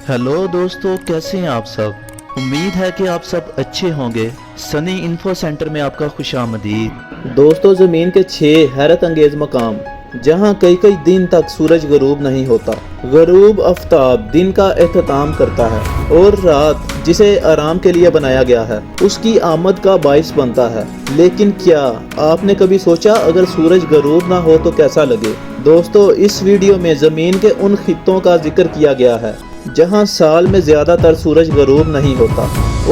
Hello दोस्तों, कैसे हैं आप सब। उम्मीद है कि आप सब अच्छे होंगे। सनी इन्फो सेंटर में आपका खुशामदीद। दोस्तों, ज़मीन के 6 हैरत अंगेज मकाम जहां कई कई दिन तक सूरज गरूब नहीं होता। गरूब आफ्ताब दिन का एहतमाम करता है और रात जिसे आराम के लिए बनाया गया है उसकी आमद का बाइस बनता है। लेकिन क्या आपने कभी सोचा अगर सूरज गरूब ना हो तो कैसा लगे। दोस्तों, इस वीडियो में ज़मीन के उन खित्तों का जिक्र किया गया है जहां साल में ज़्यादातर सूरज गरूब नहीं होता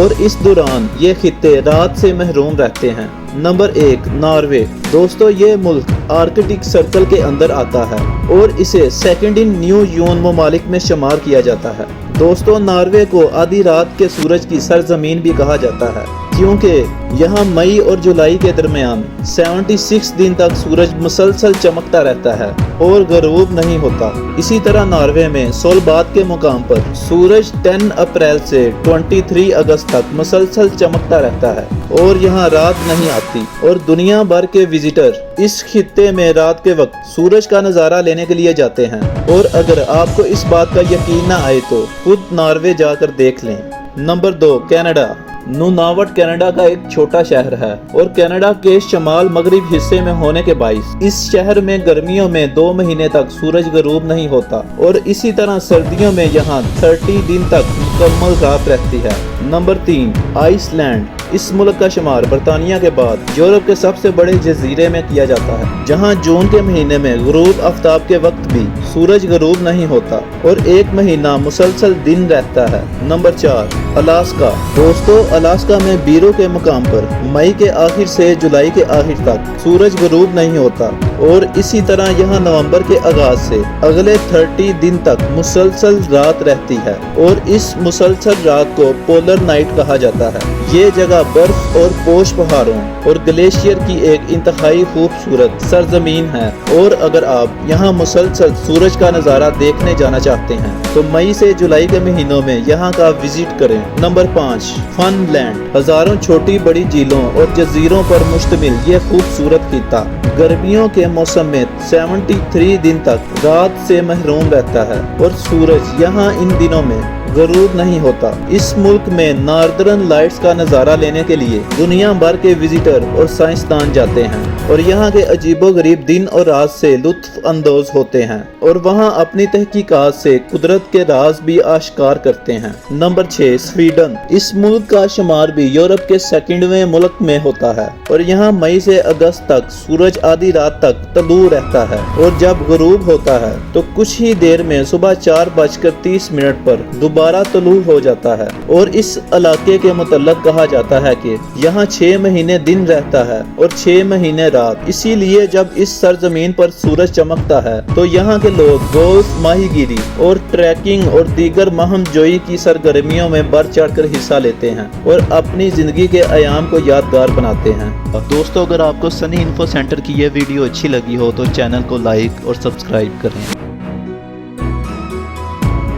और इस दौरान ये खित्ते रात से महरूम रहते हैं। Number 1, Norway. दोस्तों, ये मुल्क आर्कटिक सर्कल के अंदर आता है और इसे सेकंड इन न्यू यून ममालिक में शुमार किया जाता है। दोस्तों, नॉर्वे को आधी रात के सूरज की सरजमीन भी कहा जाता है क्योंकि यहाँ मई और जुलाई के दरमियान 76 दिन तक सूरज मुसलसल चमकता रहता है और गरूब नहीं होता। इसी तरह नॉर्वे में सोलबाद के मुकाम पर सूरज 10 अप्रैल से 23 अगस्त तक मुसलसल चमकता रहता है और यहाँ रात नहीं आती और दुनिया भर के विजिटर इस खित्ते में रात के वक्त सूरज का नज़ारा लेने के लिए जाते हैं। और अगर आपको इस बात का यकीन न आए तो खुद नॉर्वे जाकर देख लें। Number 2, Canada. नूनावट कनाडा का एक छोटा शहर है और कनाडा के शमाल मगरिब हिस्से में होने के बाइस इस शहर में गर्मियों में 2 महीने तक सूरज गरूब नहीं होता और इसी तरह सर्दियों में यहाँ 30 दिन तक मुकम्मल रात रहती है। Number 3, Iceland. इस मुल्क का शुमार बरतानिया के बाद यूरोप के सबसे बड़े जजीरे में किया जाता है जहां जून के महीने में गुरूब आफ्ताब के वक्त भी सूरज गरूब नहीं होता और 1 महीना मुसलसल दिन रहता है। Number 4, Alaska. दोस्तों, अलास्का में बीरो के मुकाम पर मई के आखिर से जुलाई के आखिर तक सूरज गरूब नहीं होता और इसी तरह यहाँ नवंबर के आगाज से अगले 30 दिन तक मुसलसल रात रहती है और इस मुसलसल रात को पोलर नाइट कहा जाता है। ये जगह बर्फ और पोश पहाड़ों और ग्लेशियर की एक इंतहाई खूबसूरत सरजमीन है और अगर आप यहाँ मुसलसल सूरज का नज़ारा देखने जाना चाहते हैं तो मई से जुलाई के महीनों में यहाँ का विजिट करें। नंबर 5, फनलैंड। हजारों छोटी बड़ी झीलों और जजीरों पर मुश्तमिल ये खूबसूरत खित्ता गर्मियों के मौसम में 73 दिन तक रात से महरूम रहता है और सूरज यहाँ इन दिनों में गरूब नहीं होता। इस मुल्क में नॉर्दर्न लाइट्स का नज़ारा लेने के लिए दुनिया भर के विजिटर और साइंसदान जाते हैं और यहाँ के अजीबोगरीब दिन और रात से लुत्फ अंदोज होते हैं और वहाँ अपनी तहकीकात से कुदरत के राज भी आश्कार करते हैं। Number 6, Sweden. इस मुल्क का शुमार भी यूरोप के 2वें मुल्क में होता है और यहाँ मई से अगस्त तक सूरज आधी रात तक तलू रहता है और जब गरूब होता है तो कुछ ही देर में सुबह 4:30 पर दोबारा तलू हो जाता है और इस इलाके के मुतल्लक कहा जाता है कि यहाँ 6 महीने दिन रहता है और 6 महीने रात। इसीलिए जब इस सरजमीन पर सूरज चमकता है तो यहाँ के लोग गोल्फ, माहीगीरी और ट्रैकिंग और दीगर महम जोई की सरगर्मियों में बढ़ चढ़कर हिस्सा लेते हैं और अपनी जिंदगी के आयाम को यादगार बनाते हैं। और दोस्तों, अगर आपको सनी इन्फो सेंटर की ये वीडियो अच्छी लगी हो तो चैनल को लाइक और सब्सक्राइब करें।